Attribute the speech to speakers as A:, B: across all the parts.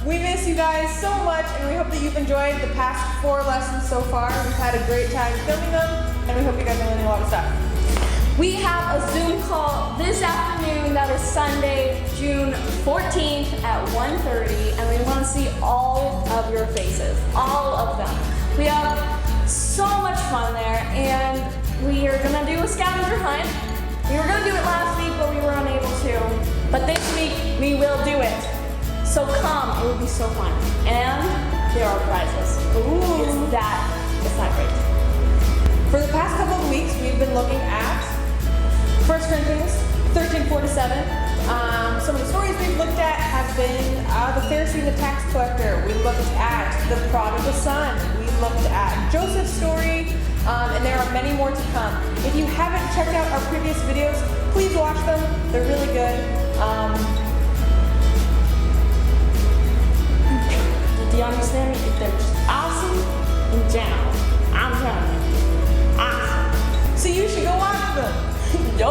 A: We miss you guys so much, and we hope that you've enjoyed the past 4 lessons so far. We've had a great time filming them, and we hope you guys are learning a lot of stuff.
B: We have a Zoom call this afternoon, that is Sunday, June 14th at 1:30, and we want to see all of your faces, all of them. We have so much fun there, and we are going to do a scavenger hunt. We were going to do it last week, but we were unable to. But this week, we will do it. So come, it will be so fun. And there are prizes.
A: Ooh.
B: It's that great.
A: For the past couple of weeks, we've been looking at 1 Corinthians 13:4-7. Some of the stories we've looked at have been the Pharisee and the tax collector. We looked at the prodigal son. We looked at Joseph's story, and there are many more to come. If you haven't checked out our previous videos, please watch them. They're really good.
B: Do you understand me? If they're just awesome and down, I'm telling you, awesome.
A: So you should go watch them.
B: Yo!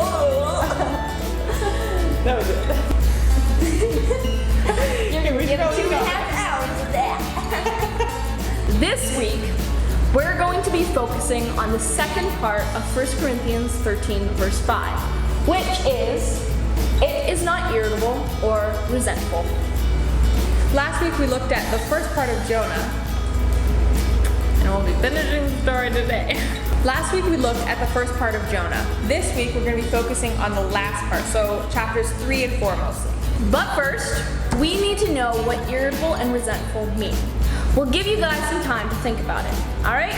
A: That was it.
B: You're gonna get 2.5 hours of that. This week, we're going to be focusing on the second part of 1 Corinthians 13, verse 5, which is, it is not irritable or resentful.
A: Last week we looked at the first part of Jonah, and we'll be finishing the story today. Last week we looked at the first part of Jonah. This week we're going to be focusing on the last part, so chapters 3 and 4 mostly.
B: But first, we need to know what irritable and resentful mean. We'll give you guys some time to think about it, alright?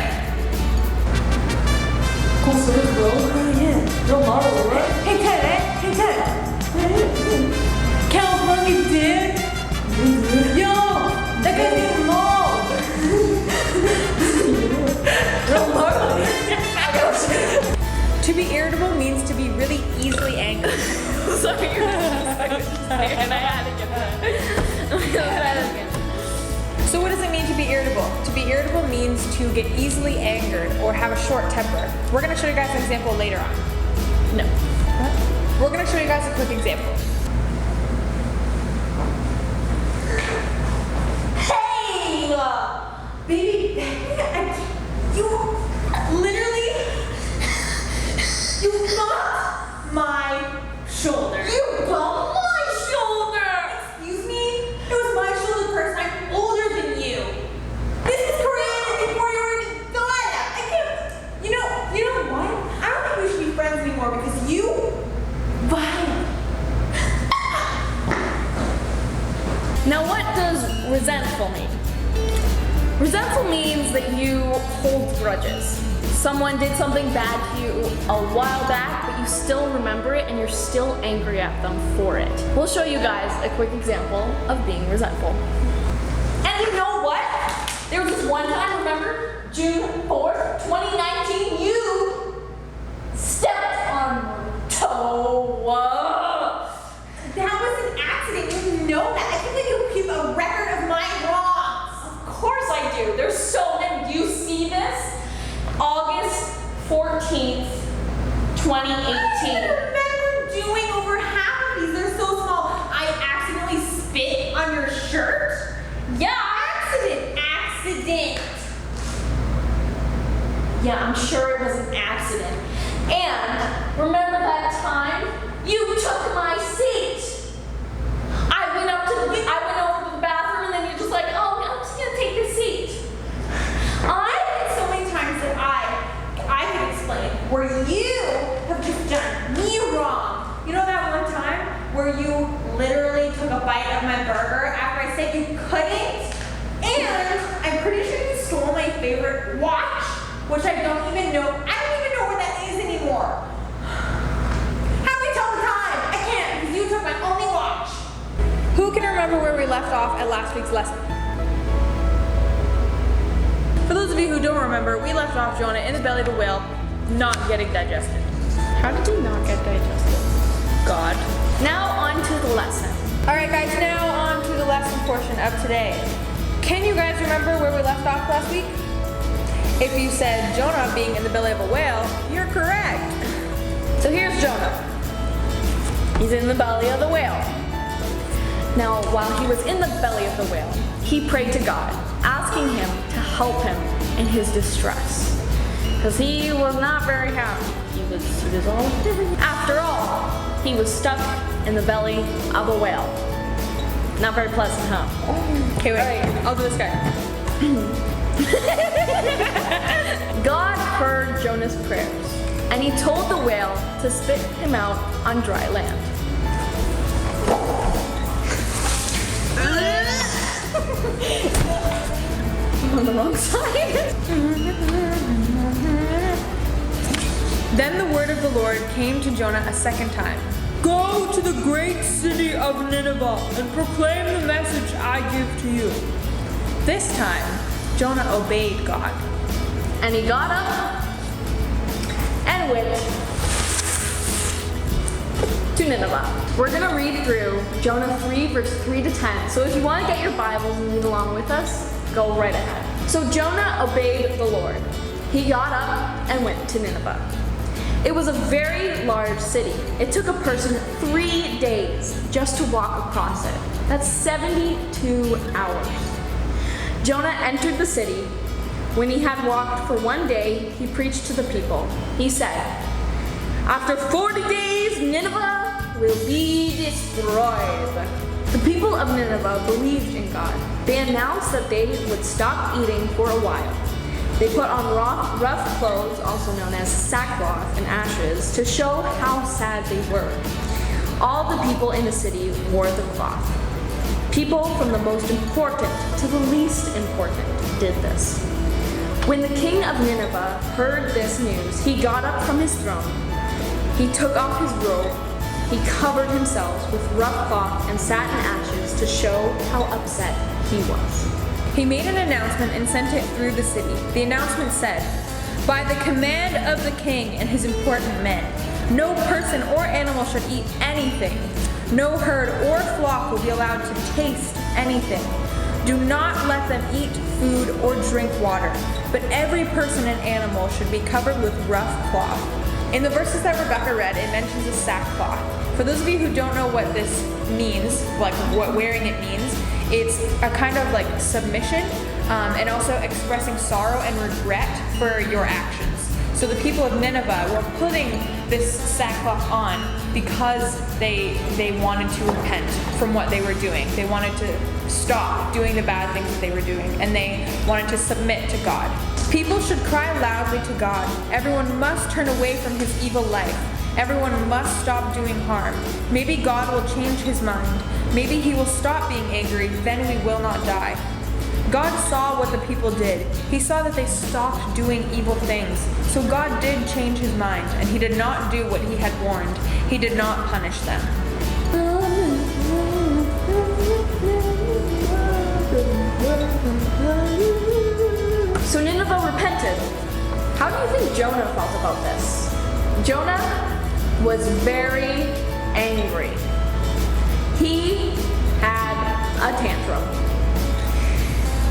A: Cool story, bro. Yeah. Real marvel, right? Hey, Ted. California did. Yo, that guy's getting mauled. Real marvel. To be irritable means to be really easily angry.
B: Sorry, and I had to get that.
A: So what does it mean to be irritable? To be irritable means to get easily angered or have a short temper. We're going to show you guys an example later on.
B: No.
A: What? We're going to show you guys a quick example.
B: Hey!
A: Baby, you literally, you bumped my shoulder.
B: You bumped my shoulder!
A: Excuse me? It was my shoulder first. I'm older than you. This is Korean before you were even done. I can't, you know what? I don't think we should be friends anymore because you violent.
B: Now what does resentful mean? Resentful means that you hold grudges. Someone did something bad to you a while back, but you still remember it and you're still angry at them for it. We'll show you guys a quick example of being resentful. And you know what? There was this one time, remember? June 4th, 2019, you stepped on my toe.
A: That was an accident. You know that. I think you keep a record of my wrongs.
B: Of course I do. There's so many. Do you see this? August 14th, 2018.
A: I remember doing over half of these. They're so small. I accidentally spit on your shirt.
B: Yeah.
A: Accident.
B: Yeah, I'm sure it was an accident. And remember that time you took my seat? I went over to the bathroom and then you're just like, oh, I'm just gonna take your seat.
A: So many times that I can explain where you have just done me wrong. You know that one time where you literally took a bite of my burger after I said you couldn't? And I'm pretty sure you stole my favorite watch, which I don't even know where that is anymore. How do we tell the time? I can't, because you took my only watch. Who can remember where we left off at last week's lesson? For those of you who don't remember, we left off Jonah in the belly of a whale, not getting digested. How did he not get digested? God.
B: Now on to the lesson.
A: Alright guys, now on to the lesson portion of today. Can you guys remember where we left off last week? If you said Jonah being in the belly of a whale, you're correct. So here's Jonah. He's in the belly of the whale.
B: Now, while he was in the belly of the whale, he prayed to God, asking him to help him in his distress. Because he was not very happy. He was all After all, he was stuck in the belly of a whale. Not very pleasant, huh?
A: Okay, wait.
B: All right, I'll do this guy. God heard Jonah's prayers, and he told the whale to spit him out on dry land. I'm on the wrong side.
C: Then the word of the Lord came to Jonah a second time. Go to the great city of Nineveh and proclaim the message I give to you. This time, Jonah obeyed God.
B: And he got up and went to Nineveh. We're going to read through Jonah 3, verse 3 to 10. So if you want to get your Bibles and read along with us, go right ahead. So Jonah obeyed the Lord. He got up and went to Nineveh. It was a very large city. It took a person 3 days just to walk across it. That's 72 hours. Jonah entered the city. When he had walked for 1 day, he preached to the people. He said, "After 40 days, Nineveh will be destroyed." The people of Nineveh believed in God. They announced that they would stop eating for a while. They put on rough clothes, also known as sackcloth and ashes, to show how sad they were. All the people in the city wore the cloth. People from the most important to the least important did this. When the king of Nineveh heard this news, he got up from his throne. He took off his robe. He covered himself with rough cloth and sat in ashes to show how upset he was.
C: He made an announcement and sent it through the city. The announcement said, "By the command of the king and his important men, no person or animal should eat anything. No herd or flock will be allowed to taste anything. Do not let them eat food or drink water, but every person and animal should be covered with rough cloth." In the verses that Rebekah read, it mentions a sackcloth. For those of you who don't know what this means, like what wearing it means, it's a kind of like submission and also expressing sorrow and regret for your actions. So the people of Nineveh were putting this sackcloth on because they wanted to repent from what they were doing. They wanted to stop doing the bad things that they were doing, and they wanted to submit to God. People should cry loudly to God. Everyone must turn away from his evil life. Everyone must stop doing harm. Maybe God will change his mind. Maybe he will stop being angry, then we will not die. God saw what the people did. He saw that they stopped doing evil things. So God did change his mind, and he did not do what he had warned. He did not punish them.
B: So Nineveh repented. How do you think Jonah felt about this? Jonah was very angry. He had a tantrum.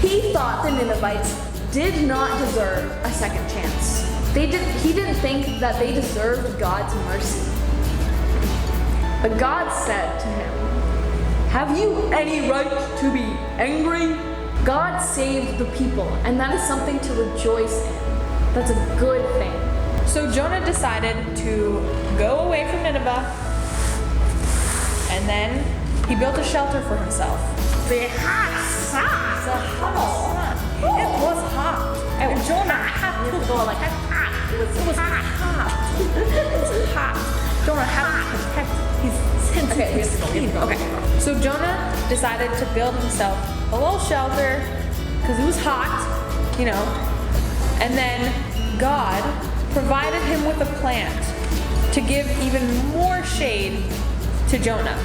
B: He thought the Ninevites did not deserve a second chance. He didn't think that they deserved God's mercy. But God said to him, "Have you any right to be angry?" God saved the people, and that is something to rejoice in. That's a good thing.
C: So Jonah decided to go away from Nineveh, and then he built a shelter for himself.
A: The hot sun.
C: It was hot. And Jonah had to go like hot. It was hot. It was hot. Jonah had to protect his skin. Okay. So Jonah decided to build himself a little shelter because it was hot, and then God provided him with a plant to give even more shade to Jonah.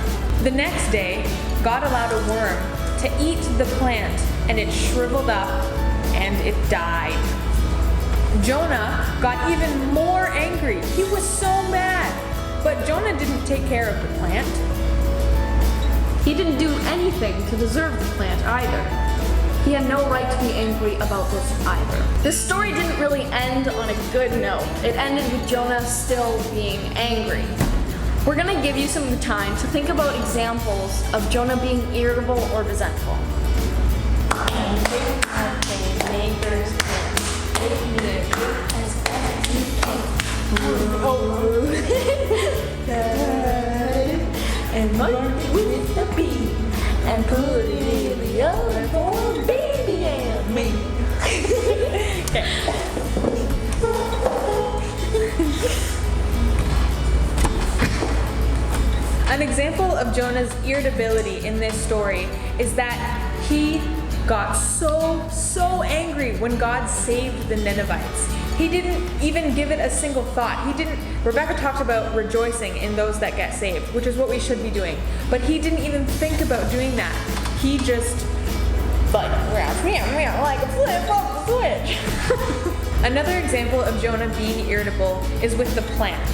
C: The next day, God allowed a worm to eat the plant, and it shriveled up and it died. Jonah got even more angry. He was so mad. But Jonah didn't take care of the plant.
B: He didn't do anything to deserve the plant either. He had no right to be angry about this either. This story didn't really end on a good note. It ended with Jonah still being angry. We're gonna give you some time to think about examples of Jonah being irritable or resentful. And Monday with the bee, and put it in the oven for baby and me. Okay.
C: An example of Jonah's irritability in this story is that he got so angry when God saved the Ninevites. He didn't even give it a single thought. Rebekah talked about rejoicing in those that get saved, which is what we should be doing. But he didn't even think about doing that. He just like a flip off the switch. Another example of Jonah being irritable is with the plant.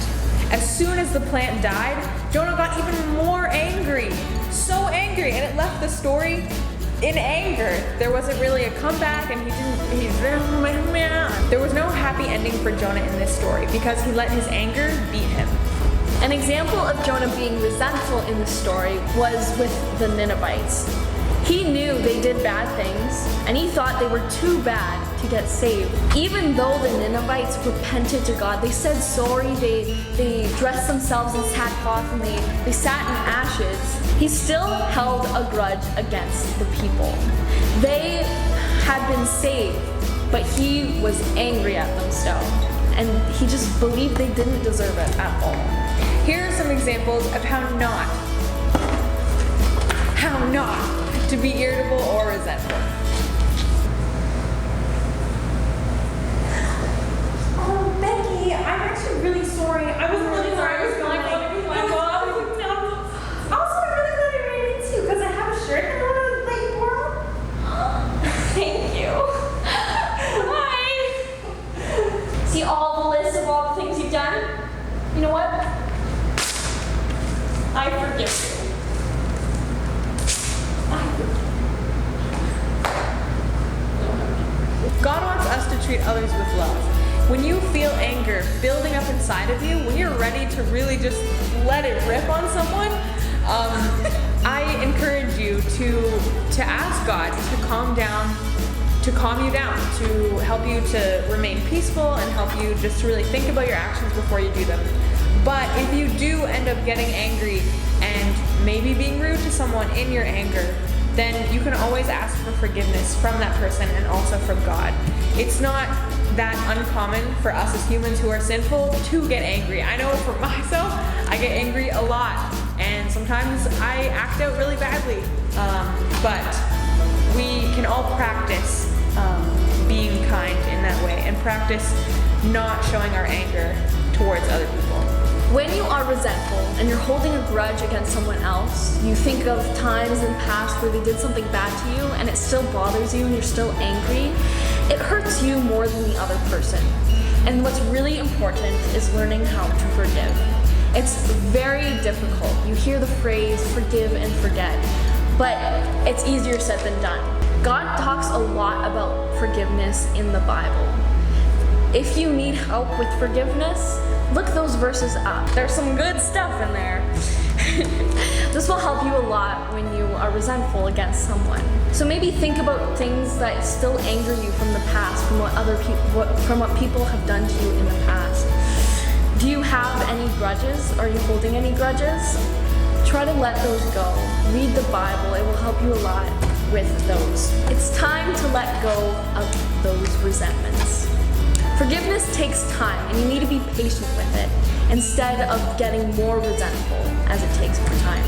C: As soon as the plant died, Jonah got even more angry. So angry, and it left the story in anger. There wasn't really a comeback, and there was no happy ending for Jonah in this story because he let his anger beat him.
B: An example of Jonah being resentful in the story was with the Ninevites. He knew they did bad things, and he thought they were too bad to get saved. Even though the Ninevites repented to God, they said sorry, they dressed themselves in sackcloth, and they sat in ashes, he still held a grudge against the people. They had been saved, but he was angry at them still, and he just believed they didn't deserve it at all.
C: Here are some examples of how not to be irritable or resentful.
A: Oh, Becky, I'm actually really sorry. I was really sorry. I was going like, also, I'm really glad I ran into you because I have a shirt and I want to let you borrow. Thank you. Hi. See all the list of all the things you've done? You know what? I forgive you.
C: God wants us to treat others with love. When you feel anger building up inside of you, when you're ready to really just let it rip on someone, I encourage you to ask God to calm you down, to help you to remain peaceful and help you just to really think about your actions before you do them. But if you do end up getting angry and maybe being rude to someone in your anger, then you can always ask for forgiveness from that person and also from God. It's not that uncommon for us as humans who are sinful to get angry. I know for myself, I get angry a lot, and sometimes I act out really badly. But we can all practice being kind in that way and practice not showing our anger towards other people.
B: When you are resentful and you're holding a grudge against someone else, you think of times in the past where they did something bad to you and it still bothers you and you're still angry, it hurts you more than the other person. And what's really important is learning how to forgive. It's very difficult. You hear the phrase forgive and forget, but it's easier said than done. God talks a lot about forgiveness in the Bible. If you need help with forgiveness, look those verses up. There's some good stuff in there. This will help you a lot when you are resentful against someone. So maybe think about things that still anger you from the past, from what people have done to you in the past. Do you have any grudges? Are you holding any grudges? Try to let those go. Read the Bible. It will help you a lot with those. It's time to let go of those resentments. Forgiveness takes time, and you need to be patient with it instead of getting more resentful as it takes more time.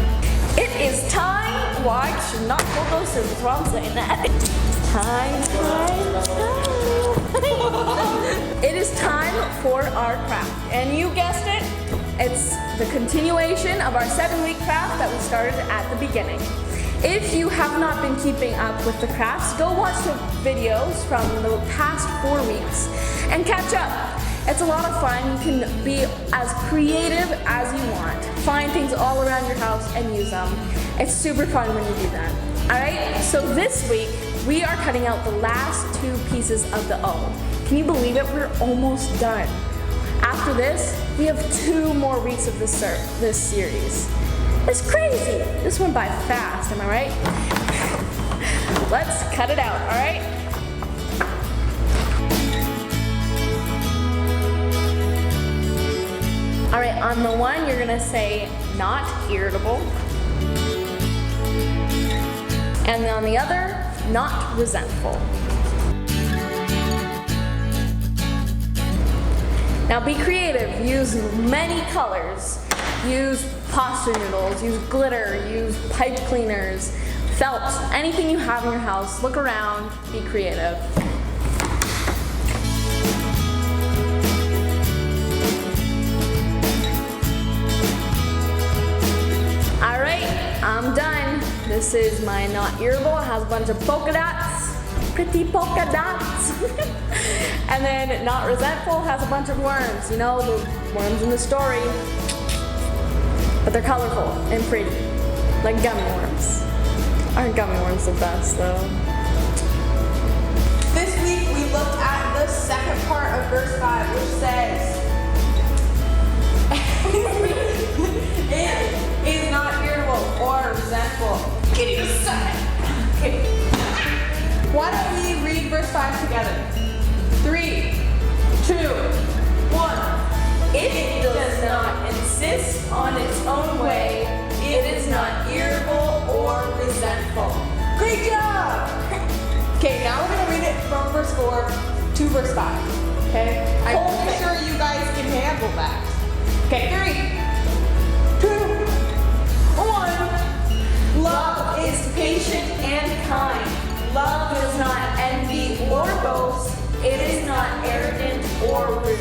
B: It is time. Well, I should not hold those scissors while I'm saying that. Time. It is time for our craft, and you guessed it. It's the continuation of our 7-week craft that we started at the beginning. If you have not been keeping up with the crafts, go watch the videos from the past 4 weeks and catch up. It's a lot of fun. You can be as creative as you want. Find things all around your house and use them. It's super fun when you do that. All right, so this week we are cutting out the last 2 pieces of the O. Can you believe it? We're almost done. After this, we have 2 more weeks of this series. It's crazy. This went by fast, am I right? Let's cut it out, all right? All right, on the one, you're gonna say not irritable. And on the other, not resentful. Now be creative, use many colors. Use pasta noodles, use glitter, use pipe cleaners, felt, anything you have in your house. Look around, be creative. All right, I'm done. This is my not irritable. It has a bunch of polka dots, pretty polka dots. And then not resentful has a bunch of worms, you know, the worms in the story. But they're colorful and pretty, like gummy worms. Aren't gummy worms the best though?
A: This week we looked at the second part of verse 5, which says, it is not irritable or resentful. Give me a second. Okay. Why don't we read verse 5 together? 3, 2, 1. It does not insist on its own way. It is not irritable or resentful. Great job! Okay, now we're going to read it from verse 4 to verse 5. Okay? I'm pretty sure you guys can handle that. Okay, 3, 2, 1. Love is patient and kind. Love does not envy or boast. It is not arrogant or rude.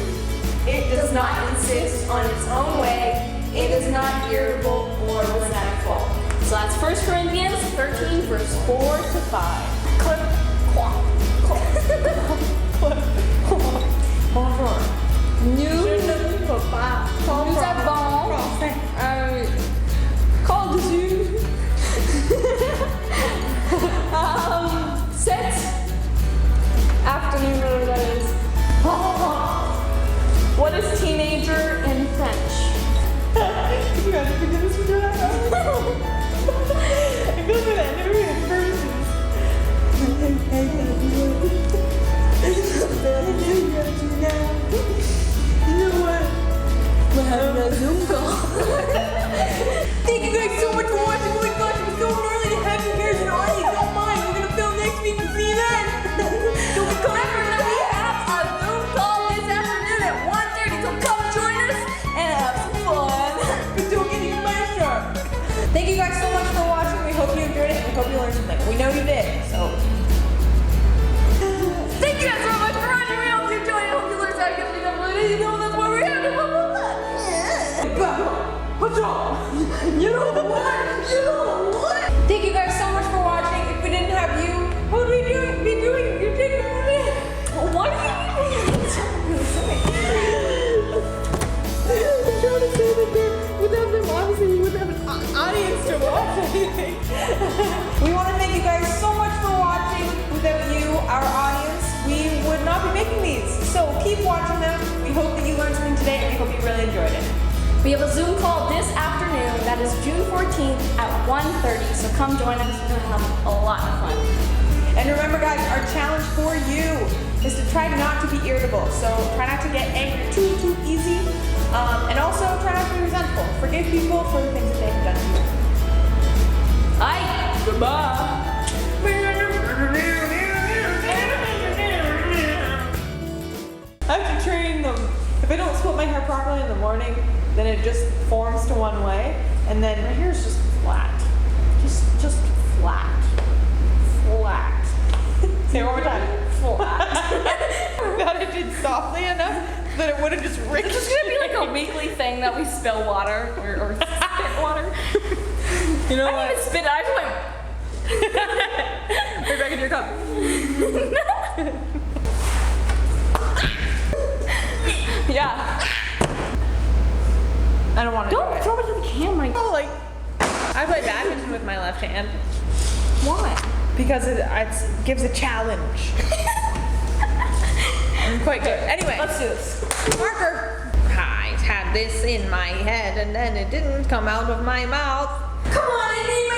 A: It does not insist on its own way. It is not irritable or resentful.
B: So that's 1 Corinthians 13, verse 4 to 5.
A: Clip, clop, clop, clip, clop. Bonjour.
B: Nous avons call dessus. 7 afternoon, whatever that is. What is teenager in French?
A: You guys have been doing this for 2 hours. I feel like I never heard verses. You know what?
B: We're having a Zoom call.
A: Thank you guys so much for watching. Oh my gosh, it was so gnarly to have you here as an audience. Don't mind. We're going to film next week and see you then. Don't be calling for
B: We have a Zoom call this afternoon at 1:30, so come join us and have some fun.
A: But don't get any pressure. Thank you guys so much for watching. We hope you enjoyed it. We hope you learned something. We know you did. So.
B: Thank you guys so much for watching. We hope you enjoyed it. Hope you learned how to get things up. You know that's why we're here.
A: What's wrong? You know what? You know what? Thank you guys so much for watching. If we didn't have you, what would we be doing? You're taking a minute. What are you doing? I'm trying to say that without them, obviously, we wouldn't have an audience to watch anything. We want to thank you guys so much for watching. Without you, our audience, we would not be making these. So keep watching them. We hope that you learned something today, and we hope you really enjoyed it.
B: We have a Zoom call this afternoon. That is June 14th at 1:30. So come join us. We're gonna have a lot of fun.
A: And remember, guys, our challenge for you is to try not to be irritable. So try not to get angry too easy, and also try not to be resentful. Forgive people for the things that they have done to you.
B: Bye.
A: Goodbye. I have to train them. If I don't split my hair properly in the morning, then it just forms to one way, and then my hair is just flat. Just flat. Flat. Say it one more time. Flat. That I did softly enough that it would have just ricocheted.
B: It's just gonna be like a weekly thing that we spill water or spit water.
A: You know
B: I
A: what?
B: didn't even spit it. I just went.
A: Right back into your cup. Yeah. I don't want to.
B: Don't throw it to the camera.
A: Oh, like I play badminton with my left hand
B: Why?
A: because it gives a challenge. I'm quite good. Anyway,
B: Let's do this.
A: marker.
C: had this in my head and then it didn't come out of my mouth.
A: Come on, I need my